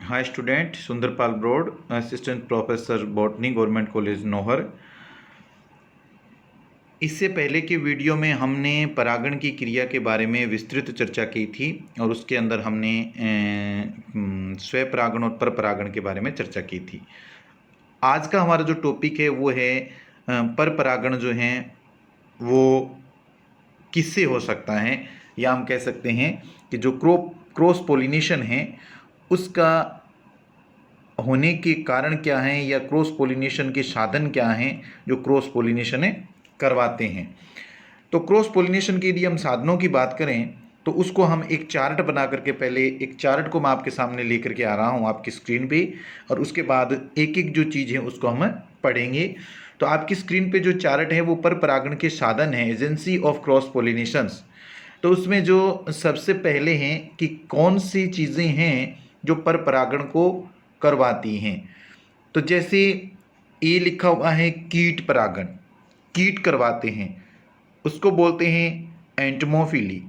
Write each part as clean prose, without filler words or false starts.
हाय student, Sundarpal ब्रोड, assistant professor botany, government college Nohar. इससे पहले के वीडियो में हमने परागण की क्रिया के बारे में विस्तृत चर्चा की थी और उसके अंदर हमने स्वपरागण और परपरागण के बारे में चर्चा की थी। आज का हमारा जो टॉपिक है वो है परपरागण जो है वो किससे हो सकता है, या हम कह सकते हैं कि जो क्रॉस पोलिनेशन है उसका होने के कारण क्या हैं, या क्रॉस पोलिनेशन के साधन क्या हैं जो क्रॉस पोलिनेशन करवाते हैं। तो क्रॉस पोलिनेशन के लिए हम साधनों की बात करें तो उसको हम एक चार्ट बना करके, पहले एक चार्ट को मैं आपके सामने लेकर के आ रहा हूँ आपकी स्क्रीन पे, और उसके बाद एक एक जो चीज़ है उसको हम पढ़ेंगे। तो आपकी स्क्रीन पे जो चार्ट है वो पर परागण के साधन है, एजेंसी ऑफ क्रॉस पोलिनेशंस। तो उसमें जो सबसे पहले हैं कि कौन सी चीज़ें हैं जो पर परागण को करवाती हैं। तो जैसे ए लिखा हुआ है कीट परागण, कीट करवाते हैं, उसको बोलते हैं एंटमोफिली।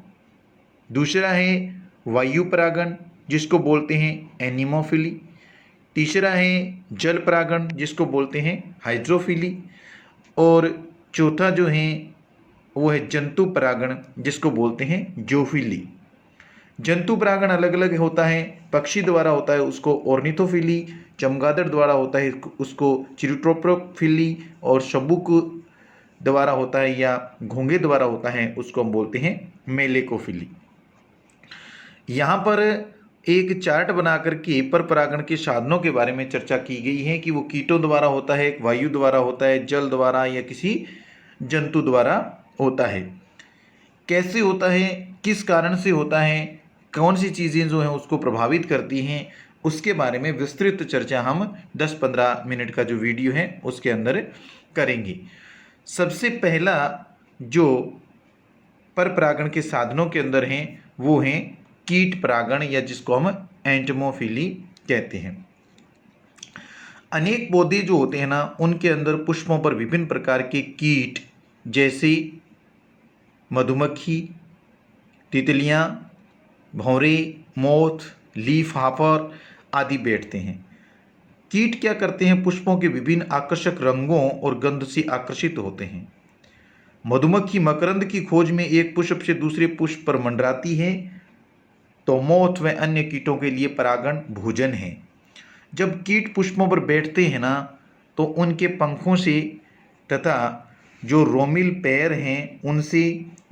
दूसरा है वायु परागण, जिसको बोलते हैं एनिमोफिली। तीसरा है जल परागण, जिसको बोलते हैं हाइड्रोफिली। और चौथा जो है वो है जंतु परागण, जिसको बोलते हैं जूफिली। जंतु परागण अलग अलग होता है, पक्षी द्वारा होता है उसको ऑर्निथोफिली, चमगादड़ द्वारा होता है उसको चिरोट्रोपोफिली, और सबुक द्वारा होता है या घोंघे द्वारा होता है उसको हम बोलते हैं मेलेकोफिली। यहाँ पर एक चार्ट बना करके पर परागण के साधनों के बारे में चर्चा की गई है कि वो कीटों द्वारा होता है, वायु द्वारा होता है, जल द्वारा, या किसी जंतु द्वारा होता है। कैसे होता है, किस कारण से होता है, कौन सी चीज़ें जो हैं उसको प्रभावित करती हैं, उसके बारे में विस्तृत चर्चा हम 10-15 मिनट का जो वीडियो है उसके अंदर करेंगे। सबसे पहला जो पर परागण के साधनों के अंदर हैं वो हैं कीट परागण, या जिसको हम एंटमोफिली कहते हैं। अनेक पौधे जो होते हैं ना, उनके अंदर पुष्पों पर विभिन्न प्रकार के कीट जैसे मधुमक्खी, तितलियाँ, भौरे, मोथ, लीफ हॉपर आदि बैठते हैं। कीट क्या करते हैं, पुष्पों के विभिन्न आकर्षक रंगों और गंध से आकर्षित होते हैं। मधुमक्खी मकरंद की खोज में एक पुष्प से दूसरे पुष्प पर मंडराती है, तो मोथ व अन्य कीटों के लिए परागण भोजन है। जब कीट पुष्पों पर बैठते हैं ना, तो उनके पंखों से तथा जो रोमिल पैर हैं उनसे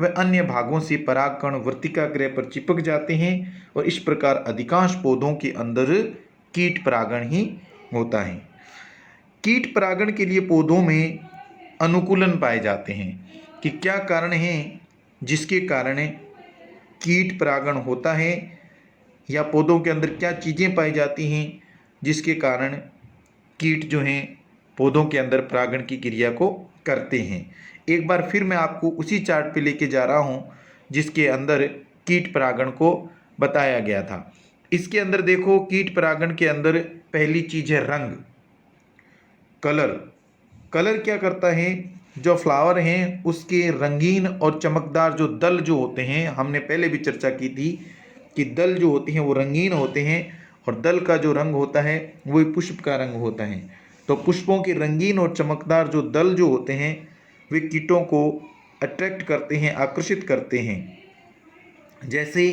व अन्य भागों से परागकण वर्तिका ग्रह पर चिपक जाते हैं, और इस प्रकार अधिकांश पौधों के अंदर कीट परागण ही होता है। कीट परागण के लिए पौधों में अनुकूलन पाए जाते हैं कि क्या कारण है जिसके कारण कीट परागण होता है, या पौधों के अंदर क्या चीज़ें पाई जाती हैं जिसके कारण कीट जो हैं पौधों के अंदर परागण की क्रिया को करते हैं। एक बार फिर मैं आपको उसी चार्ट पे लेके जा रहा हूँ जिसके अंदर कीट परागण को बताया गया था। इसके अंदर देखो, कीट परागण के अंदर पहली चीज़ है रंग, कलर। कलर क्या करता है, जो फ्लावर हैं उसके रंगीन और चमकदार जो दल जो होते हैं, हमने पहले भी चर्चा की थी कि दल जो होते हैं वो रंगीन होते हैं, और दल का जो रंग होता है वही पुष्प का रंग होता है। तो पुष्पों के रंगीन और चमकदार जो दल जो होते हैं वे कीटों को अट्रैक्ट करते हैं, आकर्षित करते हैं। जैसे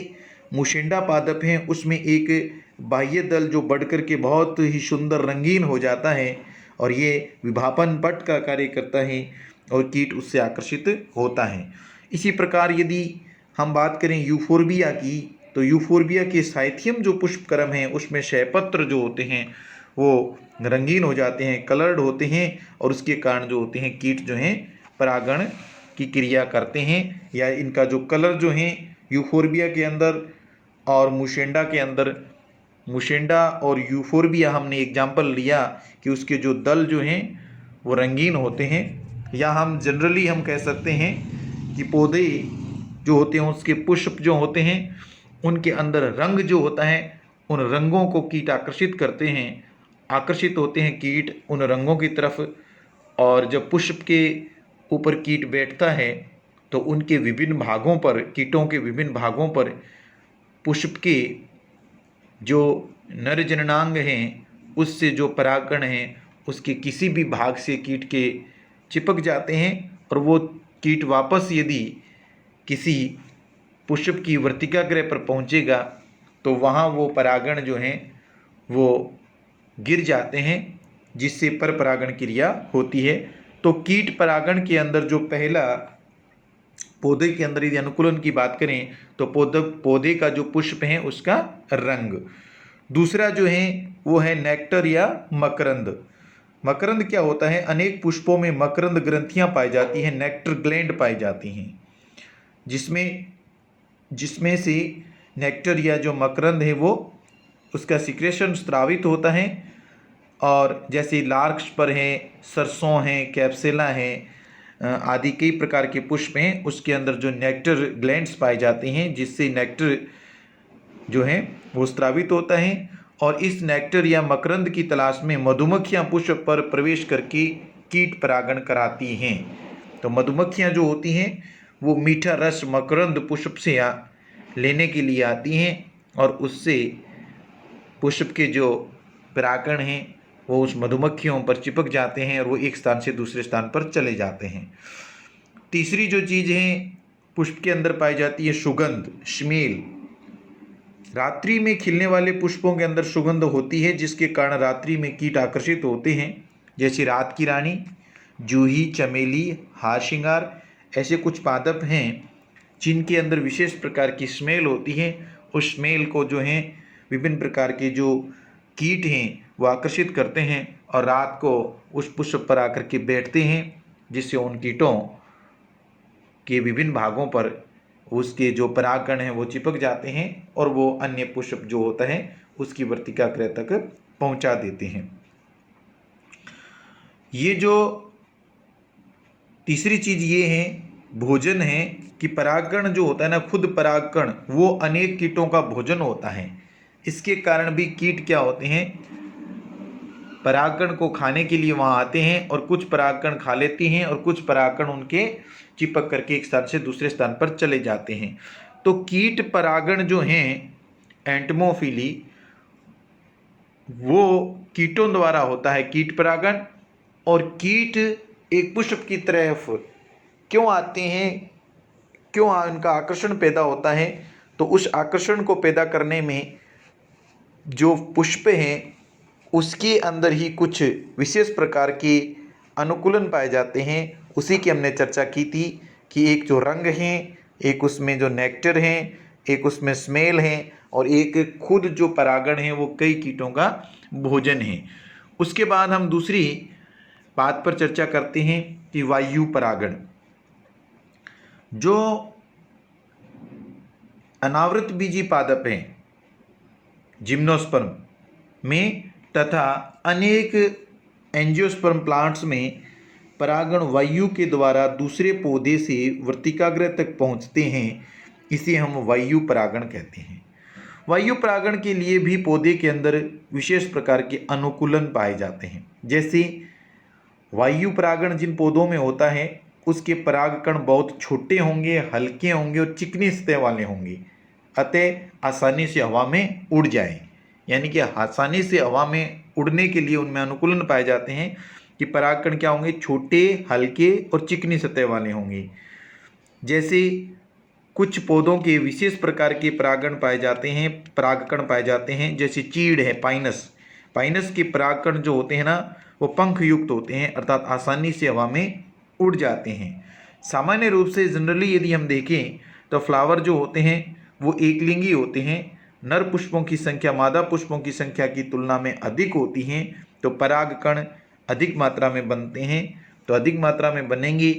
मुशिंडा पादप हैं, उसमें एक बाह्य दल जो बढ़कर के बहुत ही सुंदर रंगीन हो जाता है, और ये विभापन पट का कार्य करता है और कीट उससे आकर्षित होता है। इसी प्रकार यदि हम बात करें यूफोर्बिया की, तो यूफोर्बिया के साइथियम जो पुष्पक्रम है उसमें शयपत्र जो होते हैं वो रंगीन हो जाते हैं, कलर्ड होते हैं, और उसके कारण जो होते हैं कीट जो हैं परागण की क्रिया करते हैं, या इनका जो कलर जो है यूफोर्बिया के अंदर और मुशेंडा के अंदर, मुशेंडा और यूफोर्बिया हमने एग्जाम्पल लिया कि उसके जो दल जो हैं वो रंगीन होते हैं, या हम जनरली हम कह सकते हैं कि पौधे जो होते हैं उसके पुष्प जो होते हैं उनके अंदर रंग जो होता है, उन रंगों को कीट आकर्षित करते हैं, आकर्षित होते हैं कीट उन रंगों की तरफ। और जब पुष्प के ऊपर कीट बैठता है तो उनके विभिन्न भागों पर, कीटों के विभिन्न भागों पर पुष्प के जो नर जननांग हैं उससे जो परागकण हैं उसके किसी भी भाग से कीट के चिपक जाते हैं और वो कीट वापस यदि किसी पुष्प की वर्तिकाग्र पर पहुंचेगा तो वहाँ वो परागण जो हैं वो गिर जाते हैं, जिससे पर परागण क्रिया होती है। तो कीट परागण के अंदर जो पहला पौधे के अंदर यदि अनुकूलन की बात करें तो पौधे का जो पुष्प है उसका रंग। दूसरा जो है वो है नेक्टर या मकरंद। मकरंद क्या होता है? अनेक पुष्पों में मकरंद ग्रंथियां पाई जाती हैं, नेक्टर ग्लैंड पाई जाती हैं, जिसमें से नेक्टर या जो मकरंद है वो उसका सिक्रेशन स्रावित होता है। और जैसे लार्क्स पर है, सरसों है, कैप्सेला है आदि कई प्रकार के पुष्प हैं, उसके अंदर जो नेक्टर ग्लैंड्स पाए जाते हैं जिससे नेक्टर जो है वो स्रावित होता है। और इस नेक्टर या मकरंद की तलाश में मधुमक्खियां पुष्प पर प्रवेश करके कीट परागण कराती हैं। तो मधुमक्खियां जो होती हैं वो मीठा रस मकरंद पुष्प से लेने के लिए आती हैं और उससे पुष्प के जो परागण हैं वो उस मधुमक्खियों पर चिपक जाते हैं और वो एक स्थान से दूसरे स्थान पर चले जाते हैं। तीसरी जो चीज़ है पुष्प के अंदर पाई जाती है सुगंध, स्मेल। रात्रि में खिलने वाले पुष्पों के अंदर सुगंध होती है जिसके कारण रात्रि में कीट आकर्षित होते हैं, जैसे रात की रानी, जूही, चमेली, हार श्रृंगार, ऐसे कुछ पादप हैं जिनके अंदर विशेष प्रकार की स्मेल होती है। उस स्मेल को जो है विभिन्न प्रकार के जो कीट हैं वो आकर्षित करते हैं और रात को उस पुष्प पर आकर के बैठते हैं, जिससे उन कीटों के विभिन्न भागों पर उसके जो परागकण हैं वो चिपक जाते हैं और वो अन्य पुष्प जो होता है उसकी वर्तिकाग्र तक पहुंचा देते हैं। ये जो तीसरी चीज़ ये है भोजन है कि परागकण जो होता है ना, खुद परागकण वो अनेक कीटों का भोजन होता है। इसके कारण भी कीट क्या होते हैं, परागकण को खाने के लिए वहाँ आते हैं और कुछ परागकण खा लेती हैं और कुछ परागकण उनके चिपक करके एक स्थान से दूसरे स्थान पर चले जाते हैं। तो कीट परागण जो हैं एंटमोफिली वो कीटों द्वारा होता है कीट परागण। और कीट एक पुष्प की तरफ क्यों आते हैं, क्यों उनका आकर्षण पैदा होता है, तो उस आकर्षण को पैदा करने में जो पुष्प हैं उसके अंदर ही कुछ विशेष प्रकार के अनुकूलन पाए जाते हैं। उसी की हमने चर्चा की थी कि एक जो रंग हैं, एक उसमें जो नेक्टर हैं, एक उसमें स्मेल है और एक खुद जो परागण है वो कई कीटों का भोजन है। उसके बाद हम दूसरी बात पर चर्चा करते हैं कि वायु परागण। जो अनावृत बीजी पादप हैं जिम्नोस्पर्म में तथा अनेक एंजियोस्पर्म प्लांट्स में परागण वायु के द्वारा दूसरे पौधे से वर्तिकाग्र तक पहुंचते हैं, इसे हम वायु परागण कहते हैं। वायु परागण के लिए भी पौधे के अंदर विशेष प्रकार के अनुकूलन पाए जाते हैं। जैसे वायु परागण जिन पौधों में होता है उसके परागकण बहुत छोटे होंगे, हल्के होंगे और चिकनी सतह वाले होंगे, अतः आसानी से हवा में उड़ जाएं। यानी कि आसानी से हवा में उड़ने के लिए उनमें अनुकूलन पाए जाते हैं कि परागकण क्या होंगे, छोटे, हल्के और चिकनी सतह वाले होंगे। जैसे कुछ पौधों के विशेष प्रकार के परागकण पाए जाते हैं, जैसे चीड़ है, पाइनस के परागकण जो होते हैं ना वो पंख युक्त होते हैं, अर्थात आसानी से हवा में उड़ जाते हैं। सामान्य रूप से जनरली यदि हम देखें तो फ्लावर जो होते हैं वो एकलिंगी होते हैं। नर पुष्पों की संख्या मादा पुष्पों की संख्या की तुलना में अधिक होती हैं, तो परागकण अधिक मात्रा में बनते हैं। तो अधिक मात्रा में बनेंगे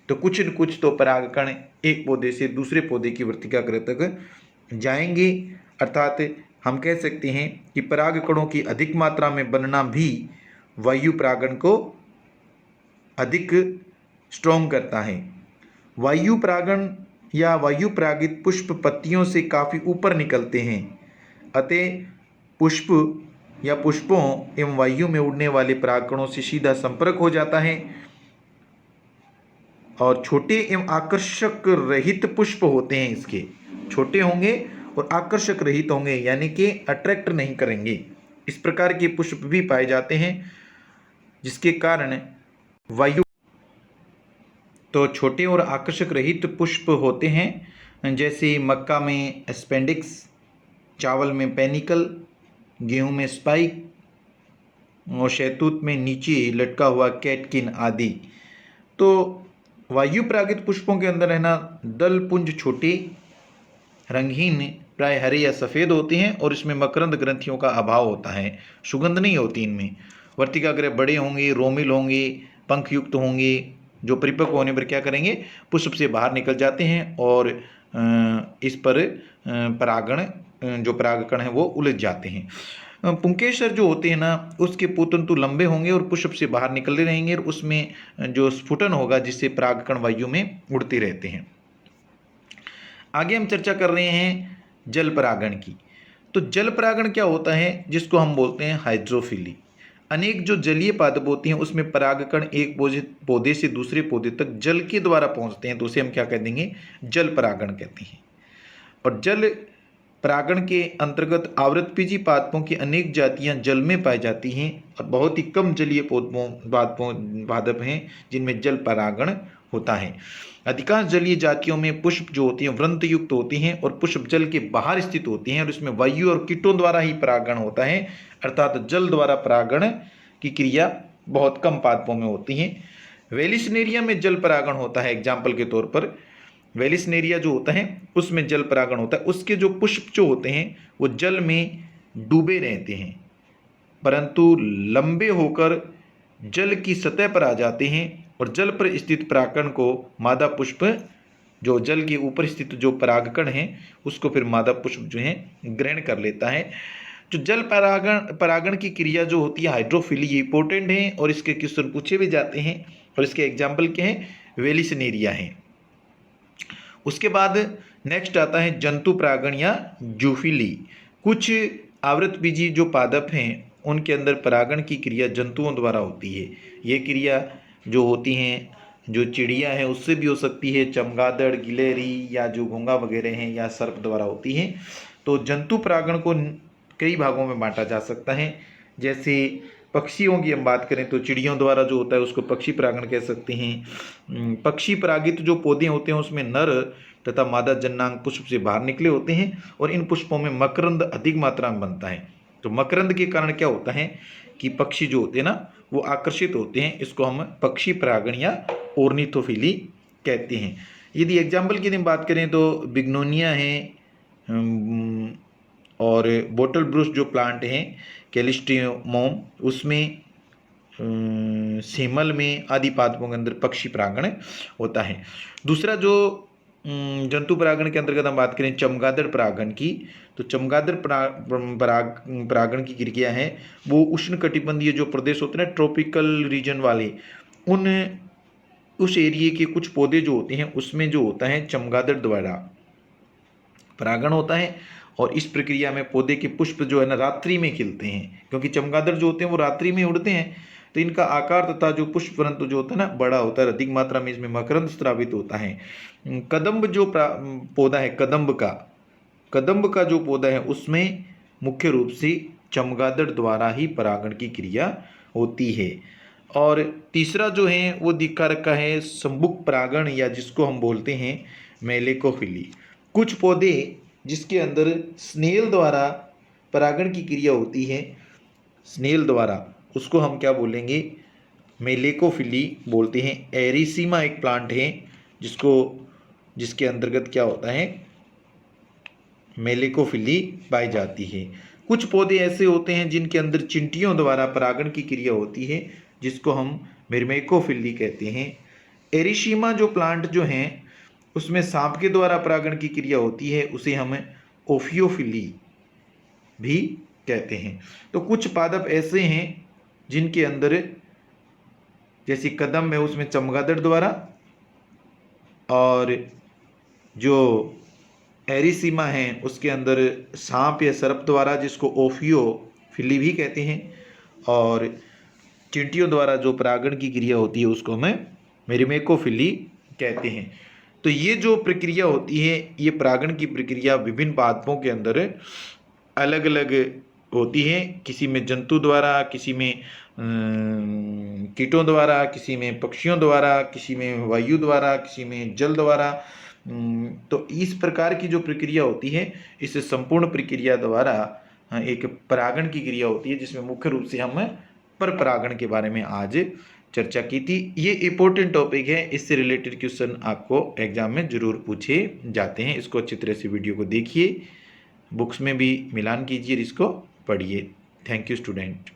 तो कुछ न कुछ तो परागकण एक पौधे से दूसरे पौधे की वर्तिकाग्र तक जाएंगे। अर्थात हम कह सकते हैं कि परागकणों की अधिक मात्रा में बनना भी वायु परागण को अधिक स्ट्रॉन्ग करता है। वायु परागण या वायु परागित पुष्प पत्तियों से काफ़ी ऊपर निकलते हैं, अतः पुष्प या पुष्पों एवं वायु में उड़ने वाले परागकणों से सीधा संपर्क हो जाता है और छोटे एवं आकर्षक रहित पुष्प होते हैं, इसके छोटे होंगे और आकर्षक रहित होंगे, यानी कि अट्रैक्ट नहीं करेंगे। इस प्रकार के पुष्प भी पाए जाते हैं, जिसके कारण वायु तो छोटे और आकर्षक रहित पुष्प होते हैं, जैसे मक्का में स्पेंडिक्स, चावल में पेनिकल, गेहूं में स्पाइक और शहतूत में नीचे लटका हुआ कैटकिन आदि। तो वायु परागित पुष्पों के अंदर है ना, दल पुंज छोटे, रंगहीन, प्राय हरे या सफ़ेद होते हैं और इसमें मकरंद ग्रंथियों का अभाव होता है, सुगंध नहीं होती इनमें। वर्तिकाग्र बड़े होंगे, रोमिल होंगे, पंख युक्त होंगे, जो परिपक्व होने पर क्या करेंगे, पुष्प से बाहर निकल जाते हैं और इस पर परागण जो परागकण है वो उलझ जाते हैं। पुंकेसर जो होते हैं ना, उसके पोतंतु लंबे होंगे और पुष्प से बाहर निकलते रहेंगे और उसमें जो स्फुटन होगा, जिससे परागकण वायु में उड़ते रहते हैं। आगे हम चर्चा कर रहे हैं जल परागण की। तो जल परागण क्या होता है, जिसको हम बोलते हैं हाइड्रोफिली। अनेक जो जलीय पादप होती हैं उसमें परागकण एक पौधे से दूसरे पौधे तक जल के द्वारा पहुंचते हैं, तो उसे हम क्या कह देंगे, जल परागण कहते हैं। और जल परागण के अंतर्गत आवृतबीजी पादपों की अनेक जातियां जल में पाई जाती हैं और बहुत ही कम जलीय पादप हैं जिनमें जल परागण होता है। अधिकांश जलीय जातियों में पुष्प जो होती हैं वृंत युक्त होती हैं और पुष्प जल के बाहर स्थित होती हैं और इसमें वायु और कीटों द्वारा ही परागण होता है, अर्थात जल द्वारा परागण की क्रिया बहुत कम पादपों में होती हैं। वेलिसनेरिया में जल परागण होता है। एग्जाम्पल के तौर पर वेलिसनेरिया जो होता है उसमें जल परागण होता है। उसके जो पुष्प जो होते हैं वो जल में डूबे रहते हैं, परंतु लंबे होकर जल की सतह पर आ जाते हैं और जल पर स्थित परागकण को मादा पुष्प, जो जल के ऊपर स्थित जो परागकण है उसको फिर मादा पुष्प जो है ग्रहण कर लेता है। जो जल परागण की क्रिया जो होती है हाइड्रोफिली, ये इंपॉर्टेंट है और इसके क्वेश्चन पूछे भी जाते हैं और इसके एग्जाम्पल क्या है, वेलिसनेरिया है। उसके बाद नेक्स्ट आता है जंतु परागण या जूफिली। कुछ आवृतबीजी जो पादप हैं उनके अंदर परागण की क्रिया जंतुओं द्वारा होती है। ये क्रिया जो होती हैं, जो चिड़िया है उससे भी हो सकती है, चमगादड़, गिलहरी या जो घोंघा वगैरह हैं या सर्प द्वारा होती हैं। तो जंतु परागण को कई भागों में बांटा जा सकता है। जैसे पक्षियों की हम बात करें तो चिड़ियों द्वारा जो होता है उसको पक्षी परागण कह सकते हैं। पक्षी परागित जो पौधे होते हैं उसमें नर तथा मादा जन्नांग पुष्प से बाहर निकले होते हैं और इन पुष्पों में मकरंद अधिक मात्रा में बनता है। तो मकरंद के कारण क्या होता है कि पक्षी जो होते हैं ना वो आकर्षित होते हैं, इसको हम पक्षी परागण या ऑर्निथोफिली कहते हैं। यदि एग्जाम्पल की बात करें तो बिग्नोनिया है और बोटल ब्रूस जो प्लांट हैं कैलिस्ट्रियमोम, उसमें सेमल में आदि पादपों के अंदर पक्षी परागण होता है। दूसरा जो जंतु परागण के अंतर्गत हम बात करें चमगादड़ परागण की, तो चमगादड़ परागण की क्रिया है वो उष्णकटिबंधीय जो प्रदेश होते हैं ना, ट्रॉपिकल रीजन वाले, उस एरिए के कुछ पौधे जो होते हैं उसमें जो होता है चमगादड़ द्वारा परागण होता है। और इस प्रक्रिया में पौधे के पुष्प जो है ना रात्रि में खिलते हैं, क्योंकि चमगादड़ जो होते हैं वो रात्रि में उड़ते हैं, तो इनका आकार तथा जो पुष्प परंतु जो होता है ना बड़ा होता है, अधिक मात्रा में इसमें मकरंद स्रावित होता है। कदम्ब जो पौधा है, कदम्ब का जो पौधा है उसमें मुख्य रूप से चमगादड़ द्वारा ही परागण की क्रिया होती है। और तीसरा जो है वो दिखा रखा है संबुक परागण या जिसको हम बोलते हैं मेलेकोफिली। कुछ पौधे जिसके अंदर स्नेल द्वारा परागण की क्रिया होती है, स्नेल द्वारा, उसको हम क्या बोलेंगे, मेलेकोफिली बोलते हैं। एरिसीमा एक प्लांट है जिसके अंतर्गत क्या होता है, मेलेकोफिली पाई जाती है। कुछ पौधे ऐसे होते हैं जिनके अंदर चिंटियों द्वारा परागण की क्रिया होती है, जिसको हम मिर्मेकोफिली कहते हैं। एरिसीमा जो प्लांट जो हैं उसमें सांप के द्वारा परागण की क्रिया होती है, उसे हम ओफियोफिली भी कहते हैं। तो कुछ पादप ऐसे हैं जिनके अंदर जैसे कदम है उसमें चमगादड़ द्वारा, और जो एरिसीमा है उसके अंदर सांप या सर्प द्वारा जिसको ओफियोफिली भी कहते हैं, और चींटियों द्वारा जो परागण की क्रिया होती है उसको हमें मिर्मेकोफिली कहते हैं। तो ये जो प्रक्रिया होती है, ये परागण की प्रक्रिया विभिन्न पादपों के अंदर अलग अलग होती है। किसी में जंतु द्वारा, किसी में कीटों द्वारा, किसी में पक्षियों द्वारा, किसी में वायु द्वारा, किसी में जल द्वारा। तो इस प्रकार की जो प्रक्रिया होती है, इस संपूर्ण प्रक्रिया द्वारा एक परागण की क्रिया होती है, जिसमें मुख्य रूप से हम पर परागण के बारे में आज चर्चा की थी। ये इंपॉर्टेंट टॉपिक है, इससे रिलेटेड क्वेश्चन आपको एग्जाम में जरूर पूछे जाते हैं। इसको अच्छी तरह से वीडियो को देखिए, बुक्स में भी मिलान कीजिए, इसको पढ़िए। Thank you student.